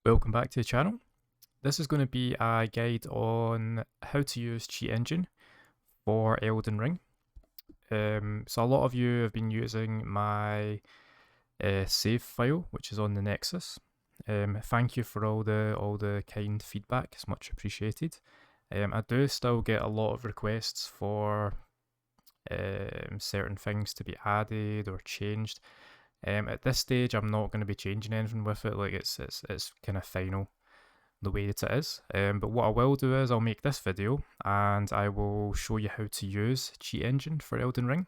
Welcome back to the channel. This is going to be a guide on how to use Cheat Engine for Elden Ring. So a lot of you have been using my save file, which is on the Nexus. Thank you for all the kind feedback; it's much appreciated. I do still get a lot of requests for certain things to be added or changed. At this stage, I'm not going to be changing anything with it. Like it's kind of final the way that it is. But what I will do is I'll make this video and I will show you how to use Cheat Engine for Elden Ring.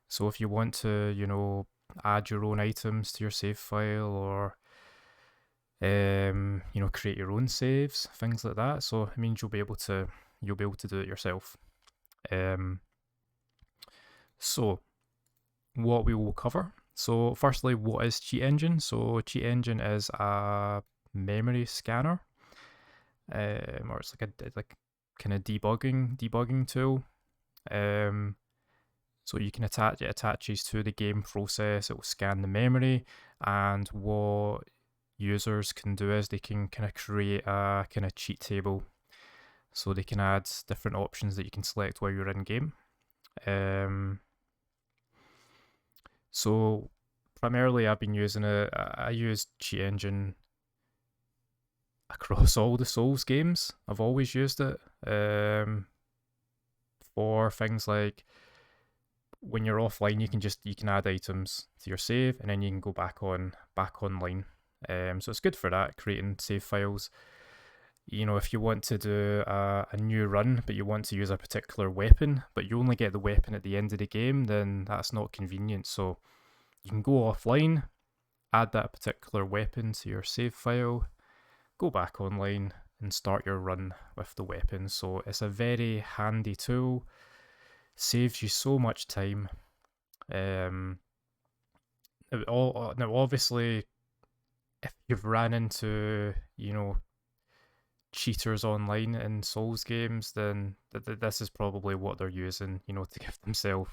So if you want to, add your own items to your save file or create your own saves, things like that. So it means you'll be able to do it yourself. So what we will cover. So firstly, what is Cheat Engine? So Cheat Engine is a memory scanner, or it's like kind of debugging tool. So you can attach it attaches to the game process. It will scan the memory, and what users can do is they can kind of create a kind of cheat table. So they can add different options that you can select while you're in game. So primarily I've been using it. I use Cheat Engine across all the Souls games. I've always used it for things like when you're offline, you can add items to your save, and then you can go back online. So it's good for that, creating save files. If you want to do a new run, but you want to use a particular weapon, but you only get the weapon at the end of the game, then that's not convenient. So you can go offline, add that particular weapon to your save file, go back online, and start your run with the weapon. So it's a very handy tool, saves you so much time. Now obviously, if you've ran into cheaters online in Souls games, then this is probably what they're using, to give themselves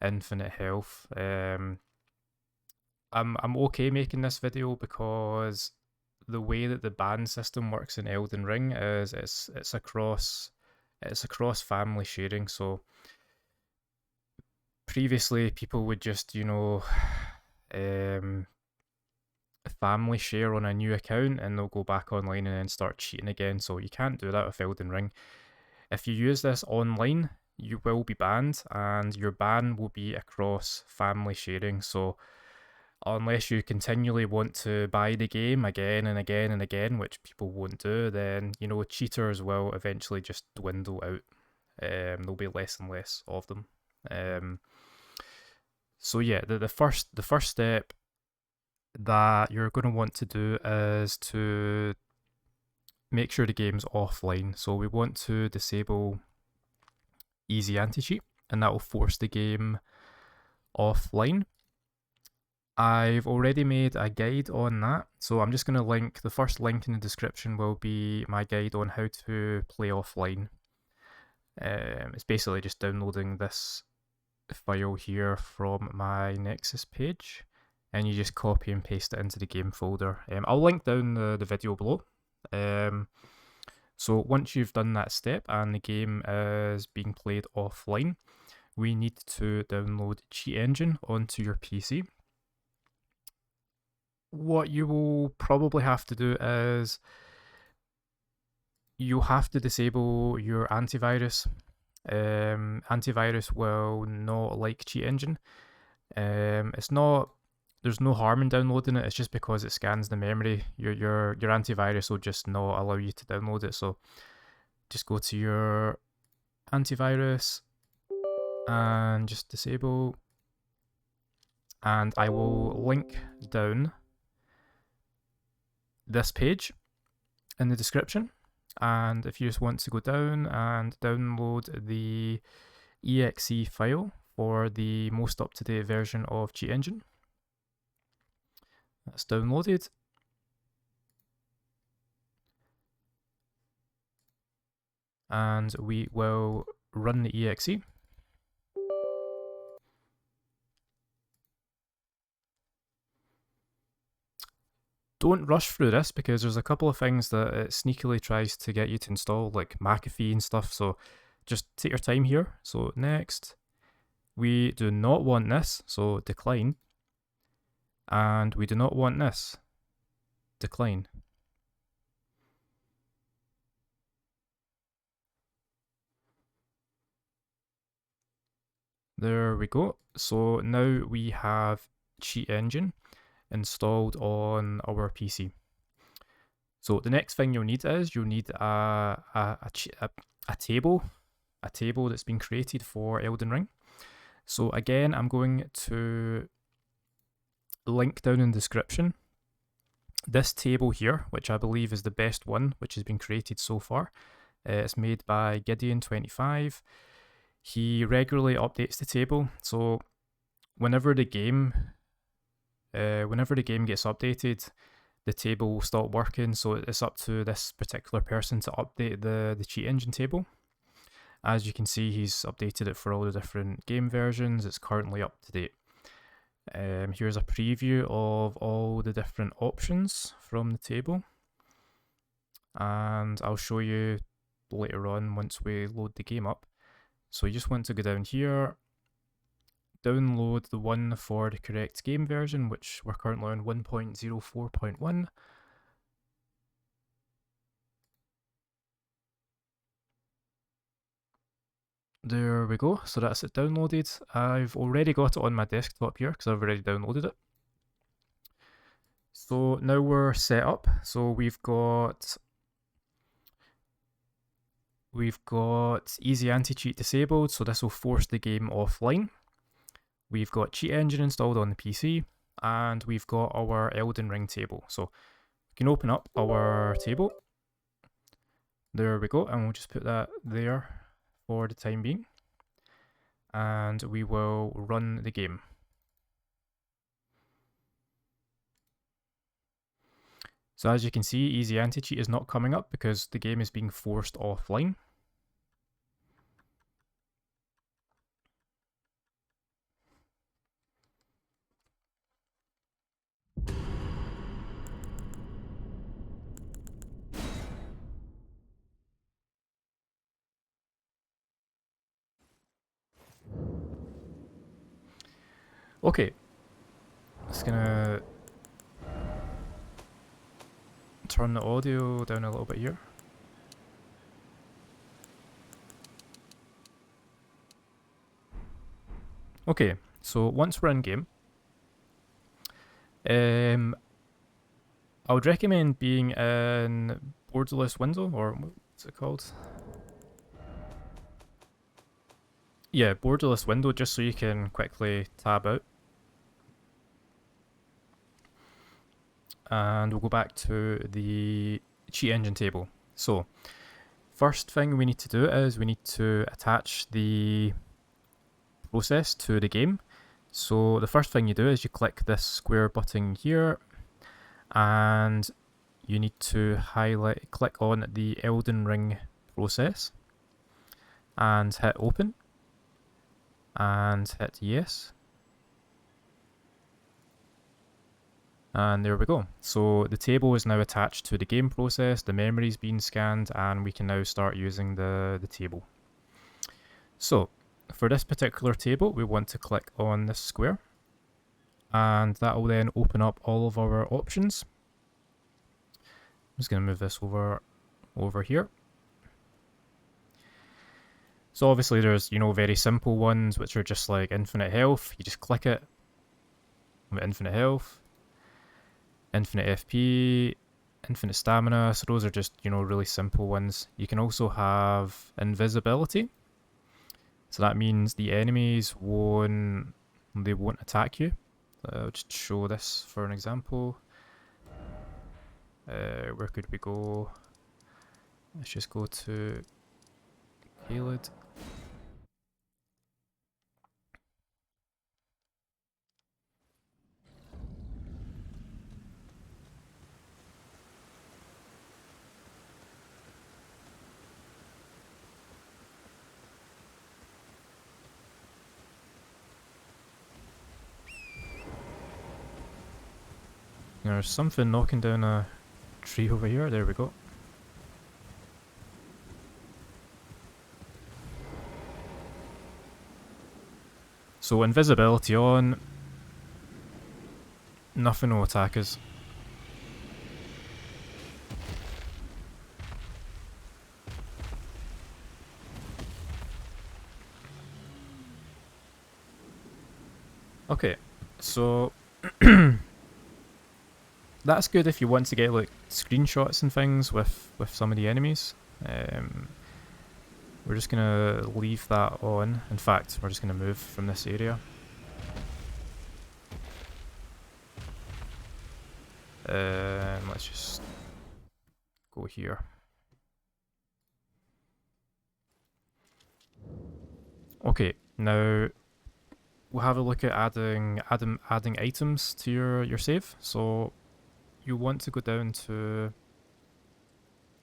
infinite health. I'm okay making this video because the way that the ban system works in Elden Ring is it's across family sharing. So previously people would just family share on a new account and they'll go back online and then start cheating again. So you can't do that with Elden Ring. If you use this online, you will be banned, and your ban will be across family sharing. So unless you continually want to buy the game again and again and again, which people won't do, then cheaters will eventually just dwindle out. There'll be less and less of them. So yeah, the first step that you're going to want to do is to make sure the game's offline. So we want to disable easy anti-cheat, and that will force the game offline. I've already made a guide on that, so I'm just going to link, the first link in the description will be my guide on how to play offline. It's basically just downloading this file here from my Nexus page, and you just copy and paste it into the game folder. I'll link down the video below. So once you've done that step and the game is being played offline, we need to download Cheat Engine onto your PC. What you will probably have to do is you'll have to disable your antivirus. Antivirus will not like Cheat Engine. It's not. There's no harm in downloading it. It's just because it scans the memory. Your antivirus will just not allow you to download it. So just go to your antivirus and just disable. And I will link down this page in the description. And if you just want to go down and download the exe file for the most up-to-date version of Cheat Engine, that's downloaded. And we will run the exe. don't rush through this because there's a couple of things that it sneakily tries to get you to install, like McAfee and stuff. So just take your time here. So next, we do not want this, so decline. And we do not want this, decline. There we go. So now we have Cheat Engine installed on our PC. So the next thing you'll need is you'll need a table that's been created for Elden Ring. So again, I'm going to link down in the description this table here, which I believe is the best one which has been created so far. It's made by Gideon25. He regularly updates the table, so whenever the game gets updated, the table will stop working. So it's up to this particular person to update the cheat engine table. As you can see, he's updated it for all the different game versions. It's currently up to date. Here's a preview of all the different options from the table, and I'll show you later on once we load the game up. So you just want to go down here, download the one for the correct game version, which we're currently on 1.04.1. There we go, so that's it downloaded. I've already got it on my desktop here because I've already downloaded it. So now we're set up. So we've got easy anti-cheat disabled, so this will force the game offline. We've got Cheat Engine installed on the PC, and we've got our Elden Ring table. So we can open up our table. There we go, and we'll just put that there for the time being. And we will run the game. So as you can see, easy anti-cheat is not coming up because the game is being forced offline. Okay, just gonna turn the audio down a little bit here. Okay, so once we're in game, I would recommend being in borderless window, or what's it called? Yeah, borderless window, just so you can quickly tab out. And we'll go back to the cheat engine table. So, first thing we need to do is we need to attach the process to the game. So the first thing you do is you click this square button here, and you need to click on the Elden Ring process, and hit open, and hit yes. And there we go. So the table is now attached to the game process, the memory's been scanned, and we can now start using the table. So for this particular table, we want to click on this square, and that will then open up all of our options. I'm just going to move this over here. So obviously there's, very simple ones, which are just like infinite health. You just click it, infinite health, infinite FP, infinite stamina. So those are just, really simple ones. You can also have invisibility. So that means the enemies won't attack you. I'll just show this for an example. Where could we go? Let's just go to Caled. There's something knocking down a tree over here. There we go. So invisibility on. Nothing will attack us. Okay, so that's good if you want to get like screenshots and things with some of the enemies. We're just gonna leave that on. In fact, we're just gonna move from this area. Let's just go here. Okay, now we'll have a look at adding items to your save. So you want to go down to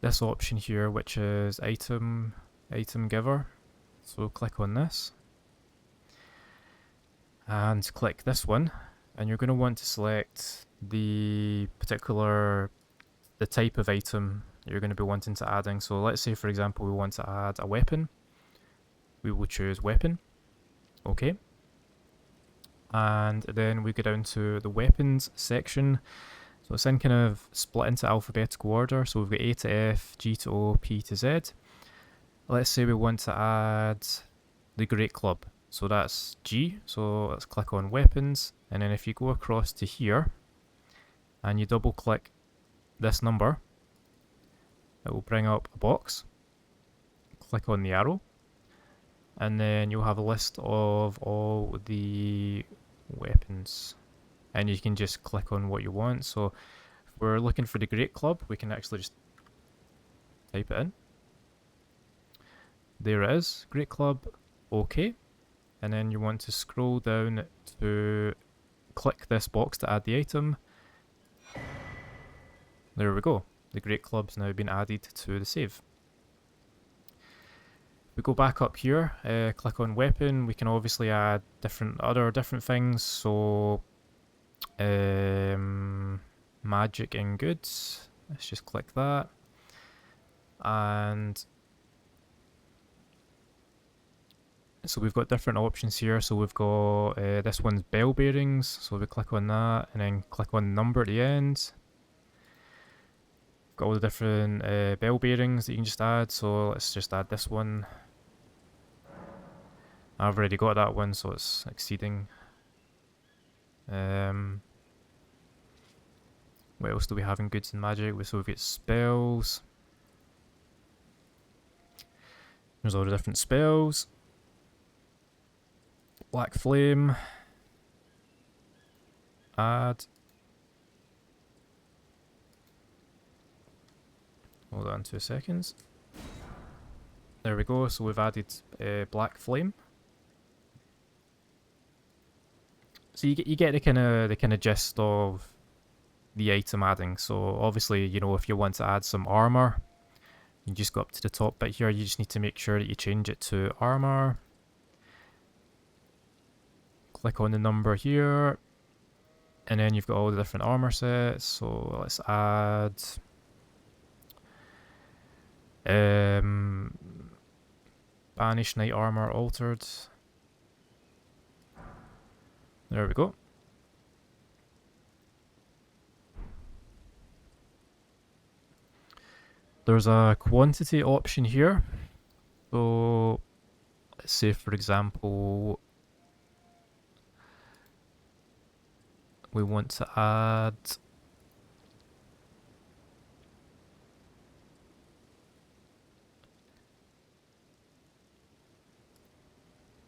this option here, which is item giver. So click on this and click this one, and you're going to want to select the type of item you're going to be wanting to adding. So let's say, for example, we want to add a weapon. We will choose weapon. Okay. And then we go down to the weapons section. So it's in kind of split into alphabetical order. So we've got A to F, G to O, P to Z. Let's say we want to add the Great Club. So that's G. So let's click on weapons. And then if you go across to here and you double click this number, it will bring up a box. Click on the arrow. And then you'll have a list of all the weapons. And you can just click on what you want. So if we're looking for the Great Club, we can actually just type it in. There it is, Great Club, OK. And then you want to scroll down to click this box to add the item. There we go. The Great Club's now been added to the save. We go back up here, click on weapon. We can obviously add different things. So magic and goods. Let's just click that. And so we've got different options here. So we've got this one's bell bearings. So we click on that and then click on the number at the end. Got all the different bell bearings that you can just add. So let's just add this one. I've already got that one, so it's exceeding. What else do we have in goods and magic? So we've got spells. There's all the different spells. Black flame. Add. Hold on 2 seconds. There we go. So we've added black flame. So you get the kind of gist of the item adding. So obviously, you know, if you want to add some armor, you just go up to the top bit here. You just need to make sure that you change it to armor. Click on the number here, and then you've got all the different armor sets. So let's add Banished Knight Armor Altered. There we go. There's a quantity option here. So let's say, for example, we want to add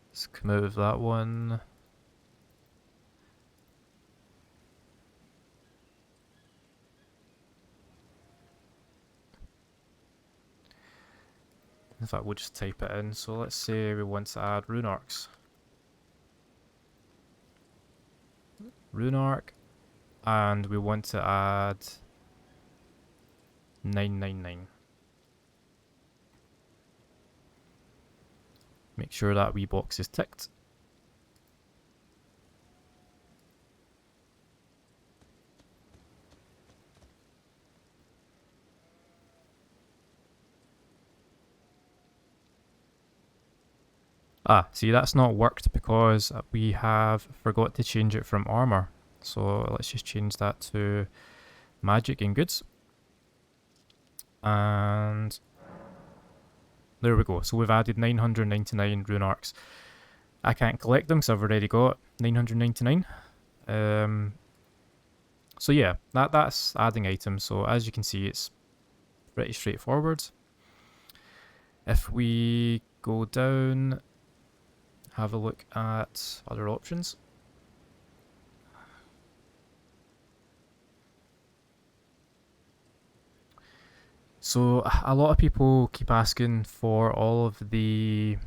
let's come out of that one. In fact, we'll just type it in. So let's say we want to add rune arcs. Rune arc. And we want to add 999. Make sure that wee box is ticked. Ah, see, that's not worked because we have forgot to change it from armor. So let's just change that to magic and goods. And there we go. So we've added 999 rune arcs. I can't collect them because I've already got 999. So yeah, that's adding items. So as you can see, it's pretty straightforward. If we go down, have a look at other options. So a lot of people keep asking for all of the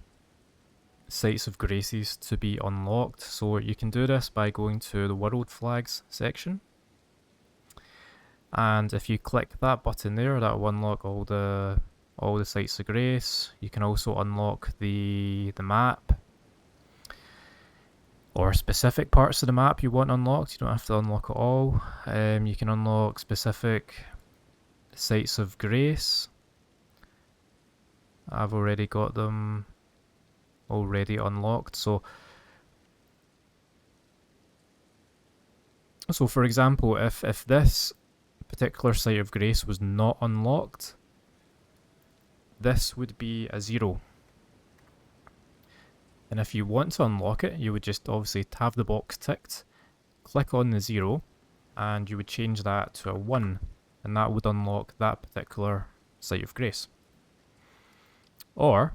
sites of graces to be unlocked. So you can do this by going to the world flags section. And if you click that button there, that will unlock all the sites of grace. You can also unlock the map or specific parts of the map you want unlocked. You don't have to unlock it all. You can unlock specific sites of grace. I've already got them already unlocked. So for example, if this particular site of grace was not unlocked, this would be a 0. And if you want to unlock it, you would just obviously have the box ticked, click on the 0, and you would change that to a 1, and that would unlock that particular site of grace. Or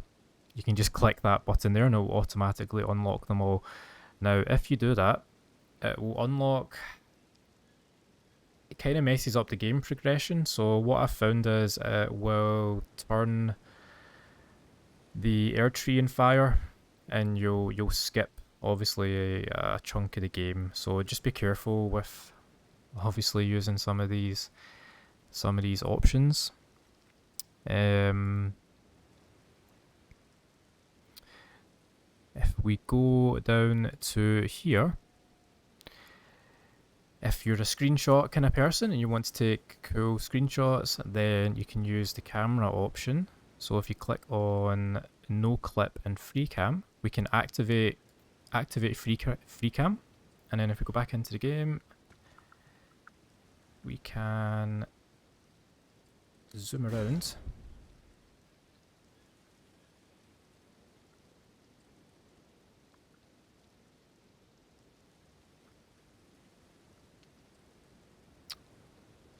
you can just click that button there and it will automatically unlock them all. Now, if you do that, it will unlock... It kind of messes up the game progression. So what I've found is it will turn the air tree in fire, and you'll skip obviously a chunk of the game. So just be careful with obviously using some of these options. If we go down to here, if you're a screenshot kind of person and you want to take cool screenshots, then you can use the camera option. So if you click on no clip and free cam, we can activate free cam, and then if we go back into the game, we can zoom around.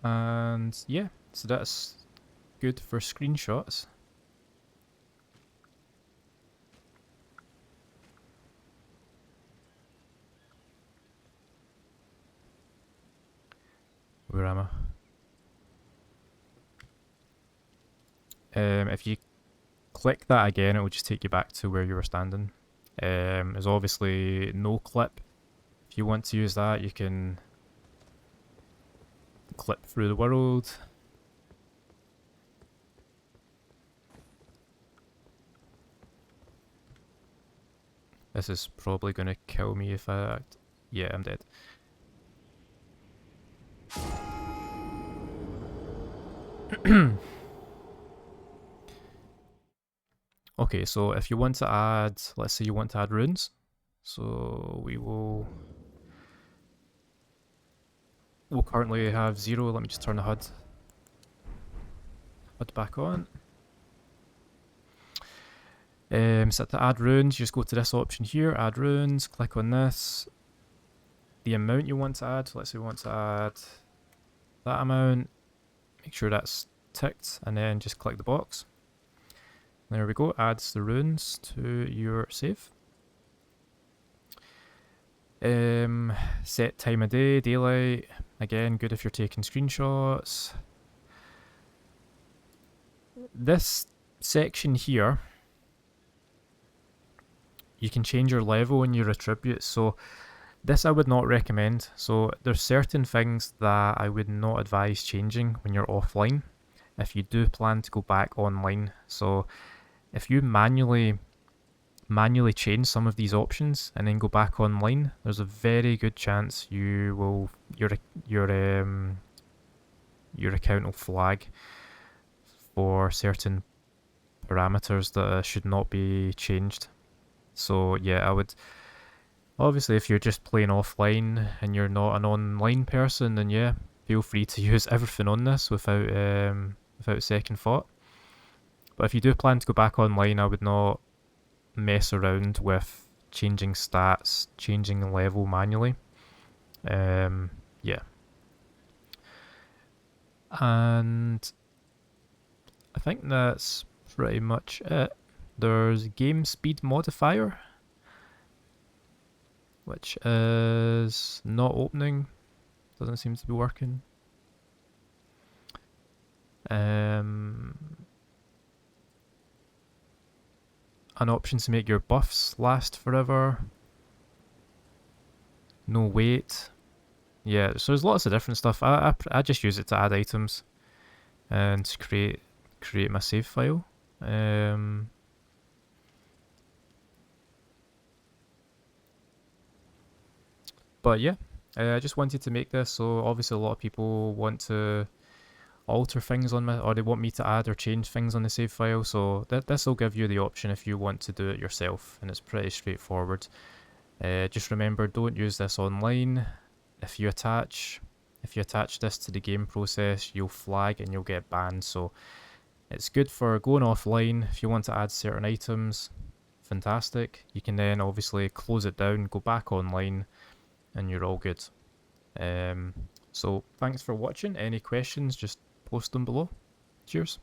And yeah, so that's good for screenshots. Where am I? If you click that again, it will just take you back to where you were standing. There's obviously no clip. If you want to use that, you can clip through the world. This is probably going to kill me if I act. Yeah, I'm dead. Okay, so if you want to add, let's say you want to add runes, so we'll currently have 0. Let me just turn the HUD back on. So to add runes, you just go to this option here, add runes, click on this. The amount you want to add, so let's say we want to add that amount, make sure that's ticked, and then just click the box. There we go, adds the runes to your save. Set time of day, daylight, again, good if you're taking screenshots. This section here, you can change your level and your attributes, so this I would not recommend. So there's certain things that I would not advise changing when you're offline if you do plan to go back online. So if you manually change some of these options and then go back online, there's a very good chance you will your account will flag for certain parameters that should not be changed. So yeah, I would obviously if you're just playing offline and you're not an online person, then yeah, feel free to use everything on this without second thought. But if you do plan to go back online, I would not mess around with changing stats, changing the level manually. Yeah, and I think that's pretty much it. There's game speed modifier, which is not opening. Doesn't seem to be working. Um, an option to make your buffs last forever. No wait. Yeah, so there's lots of different stuff. I just use it to add items and to create my save file. Um, but yeah, I just wanted to make this. So obviously a lot of people want to alter things on my, or they want me to add or change things on the save file. So this will give you the option if you want to do it yourself, and it's pretty straightforward. Just remember, don't use this online. If you attach this to the game process, you'll flag and you'll get banned. So it's good for going offline. If you want to add certain items, fantastic. You can then obviously close it down, go back online, and you're all good. So thanks for watching. Any questions, just post them below. Cheers.